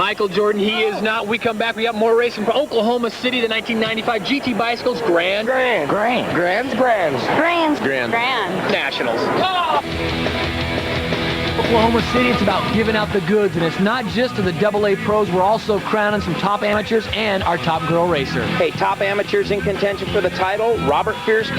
Michael Jordan, he is not. We come back. We got more racing from Oklahoma City, the 1995 GT Bicycles Grand Nationals. Oklahoma City, it's about giving out the goods, and it's not just to the AA pros. We're also crowning some top amateurs and our top girl racer. Hey, top amateurs in contention for the title: Robert Pierce,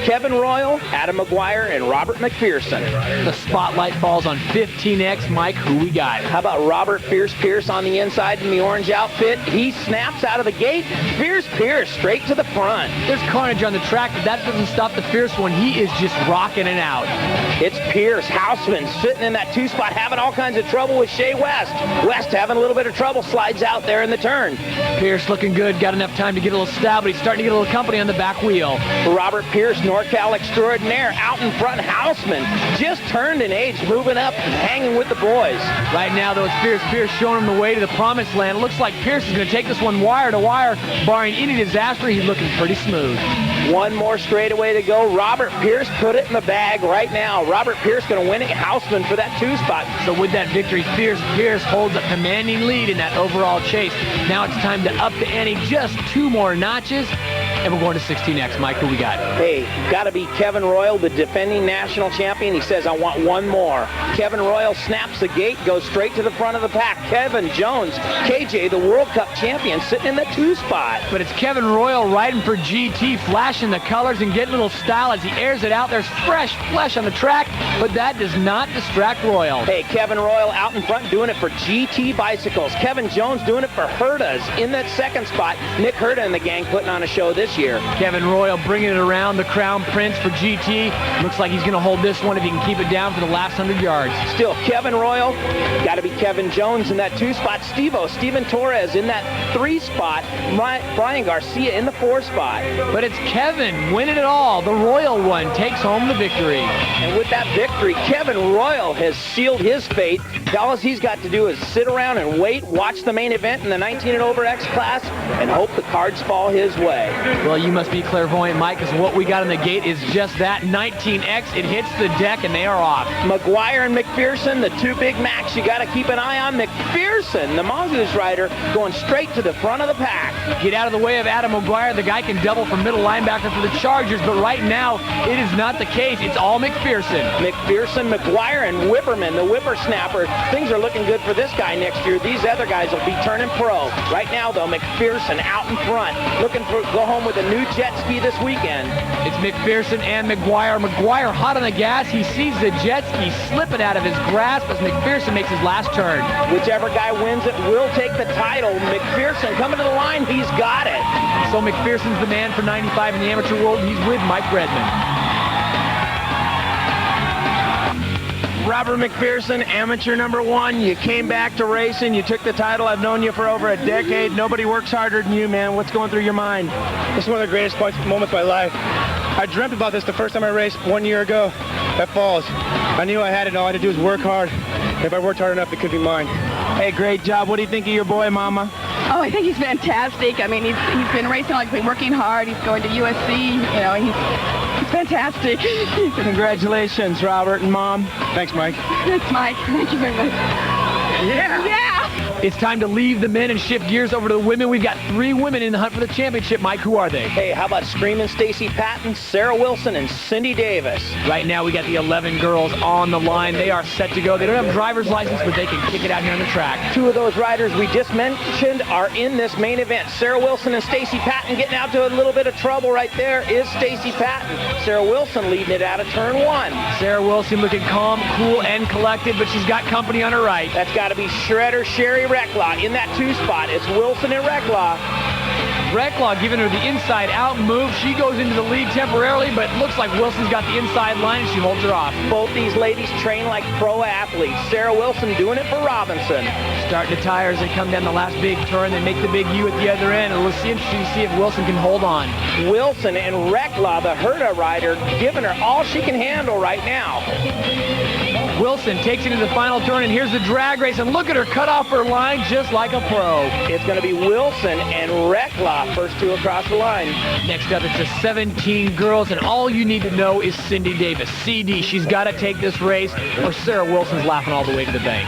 Kevin Royal, Adam McGuire, and Robert McPherson. The spotlight falls on 15X. Mike, who we got? How about Robert Pierce on the inside in the orange outfit? He snaps out of the gate. Pierce straight to the front. There's carnage on the track, but that doesn't stop the Fierce one. He is just rocking it out. It's Pierce. Houseman sitting in that two-spot, having all kinds of trouble with Shea West. West having a little bit of trouble, slides out there in the turn. Pierce looking good, got enough time to get a little stab, but he's starting to get a little company on the back wheel. Robert Pierce, NorCal extraordinaire, out in front. Houseman just turned in age, moving up and hanging with the boys. Right now, though, it's Pierce showing him the way to the promised land. It looks like Pierce is going to take this one wire to wire. Barring any disaster, he's looking pretty smooth. One more straightaway to go. Robert Pierce put it in the bag right now. Robert Pierce going to win it. Houseman for that two-spot. So with that victory, Pierce holds a commanding lead in that overall chase. Now it's time to up the ante just 2 more notches. And we're going to 16X. Mike, who we got? Hey, got to be Kevin Royal, the defending national champion. He says, I want one more. Kevin Royal snaps the gate, goes straight to the front of the pack. Kevin Jones, KJ, the World Cup champion, sitting in the 2-spot. But it's Kevin Royal riding for GT, flashing the colors and getting a little style as he airs it out. There's fresh flesh on the track, but that does not distract Royal. Hey, Kevin Royal out in front doing it for GT Bicycles. Kevin Jones doing it for Herdas in that 2nd spot. Nick Herda and the gang putting on a show this year. Kevin Royal bringing it around, the Crown Prince for GT. Looks like he's going to hold this one if he can keep it down for the last 100 yards. Still Kevin Royal, got to be Kevin Jones in that 2-spot. Steven Torres in that 3-spot. Brian Garcia in the 4-spot. But it's Kevin winning it all. The Royal one takes home the victory. And with that victory, Kevin Royal has sealed his fate. All he's got to do is sit around and wait, watch the main event in the 19 and over X class, and hope the cards fall his way. Well, you must be clairvoyant, Mike, because what we got in the gate is just that 19X. It hits the deck, and they are off. McGuire and McPherson, the 2 Big Macs you got to keep an eye on. McPherson, the Mongoose rider, going straight to the front of the pack. Get out of the way of Adam McGuire. The guy can double from middle linebacker for the Chargers, but right now, it is not the case. It's all McPherson. McPherson, McGuire, and Whipperman, the whippersnapper. Things are looking good for this guy next year. These other guys will be turning pro. Right now, though, McPherson out in front, looking for go home with a new jet ski this weekend. It's McPherson and McGuire. McGuire hot on the gas. He sees the jet ski slipping out of his grasp as McPherson makes his last turn. Whichever guy wins it will take the title. McPherson coming to the line. He's got it. So McPherson's the man for 95 in the amateur world. He's with Mike Redmond. Robert McPherson, amateur number 1. You came back to racing. You took the title. I've known you for over a decade. Nobody works harder than you, man. What's going through your mind? This is one of the greatest moments of my life. I dreamt about this the first time I raced 1 year ago at Falls. I knew I had it. All I had to do was work hard. If I worked hard enough, it could be mine. Hey, great job. What do you think of your boy, Mama? Oh, I think he's fantastic. I mean, he's been racing, like, been working hard. He's going to USC. You know, he's fantastic. Congratulations, Robert and Mom. Thanks, Mike. Thanks, Mike. Thank you very much. Yeah. It's time to leave the men and shift gears over to the women. We've got 3 women in the hunt for the championship. Mike, who are they? Hey, how about Screaming Stacy Patton, Sarah Wilson, and Cindy Davis? Right now, we got the 11 girls on the line. They are set to go. They don't have a driver's license, but they can kick it out here on the track. 2 of those riders we just mentioned are in this main event. Sarah Wilson and Stacy Patton getting out to a little bit of trouble right there is Stacy Patton. Sarah Wilson leading it out of turn 1. Sarah Wilson looking calm, cool, and collected, but she's got company on her right. That's got to be Shredder Sherry Recklaw in that 2-spot. It's Wilson and Recklaw. Recklaw giving her the inside-out move. She goes into the lead temporarily, but looks like Wilson's got the inside line, and she holds her off. Both these ladies train like pro athletes. Sarah Wilson doing it for Robinson. Starting the tires, they come down the last big turn. They make the big U at the other end, and let's see if Wilson can hold on. Wilson and Recklaw, the Herda rider, giving her all she can handle right now. Wilson takes it to the final turn, and here's the drag race, and look at her cut off her line just like a pro. It's going to be Wilson and Rekla, first two across the line. Next up, it's the 17 girls, and all you need to know is Cindy Davis. CD, she's got to take this race, or Sarah Wilson's laughing all the way to the bank.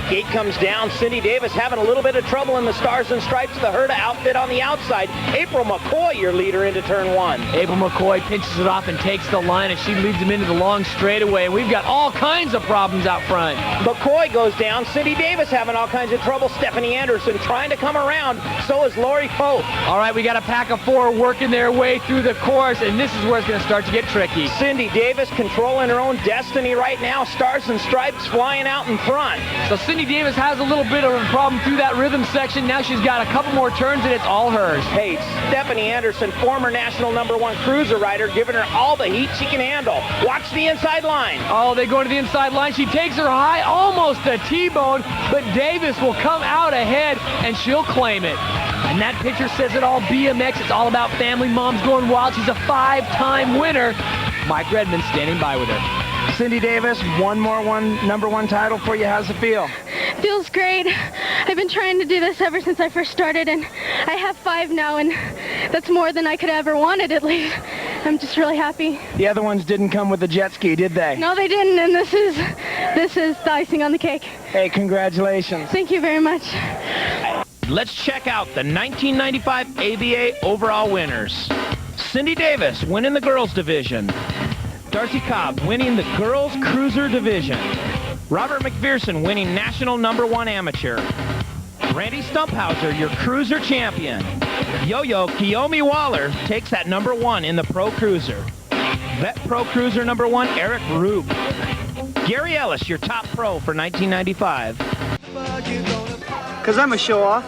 Gate comes down. Cindy Davis having a little bit of trouble in the Stars and Stripes, the Herta outfit on the outside. April McCoy, your leader, into turn one. April McCoy pinches it off and takes the line, and she leads him into the long straightaway. And we've got all kinds of problems out front. McCoy goes down. Cindy Davis having all kinds of trouble. Stephanie Anderson trying to come around. So is Lori Pope. All right, we got a pack of four working their way through the course, and this is where it's going to start to get tricky. Cindy Davis controlling her own destiny right now. Stars and Stripes flying out in front. So Cindy Davis has a little bit of a problem through that rhythm section. Now she's got a couple more turns, and it's all hers. Hey, Stephanie Anderson, former national #1 cruiser rider, giving her all the heat she can handle. Watch the inside line. Oh, they go to the inside line. She takes her high, almost a T-bone, but Davis will come out ahead, and she'll claim it. And that picture says it all. BMX, it's all about family. Mom's going wild. She's a 5-time winner. Mike Redmond standing by with her. Cindy Davis, one more #1 title for you. How's it feel? Feels great. I've been trying to do this ever since I first started, and I have 5 now, and that's more than I could ever wanted, at least. I'm just really happy. The other ones didn't come with the jet ski, did they? No, they didn't, and this is the icing on the cake. Hey, congratulations. Thank you very much. Let's check out the 1995 AVA overall winners. Cindy Davis winning the girls division. Darcy Cobb winning the girls cruiser division. Robert McPherson winning national #1 amateur. Randy Stumphauser, your cruiser champion. Yo-Yo Kiyomi Waller takes that #1 in the pro cruiser. Vet pro cruiser #1, Eric Rube. Gary Ellis, your top pro for 1995. Because I'm a show-off.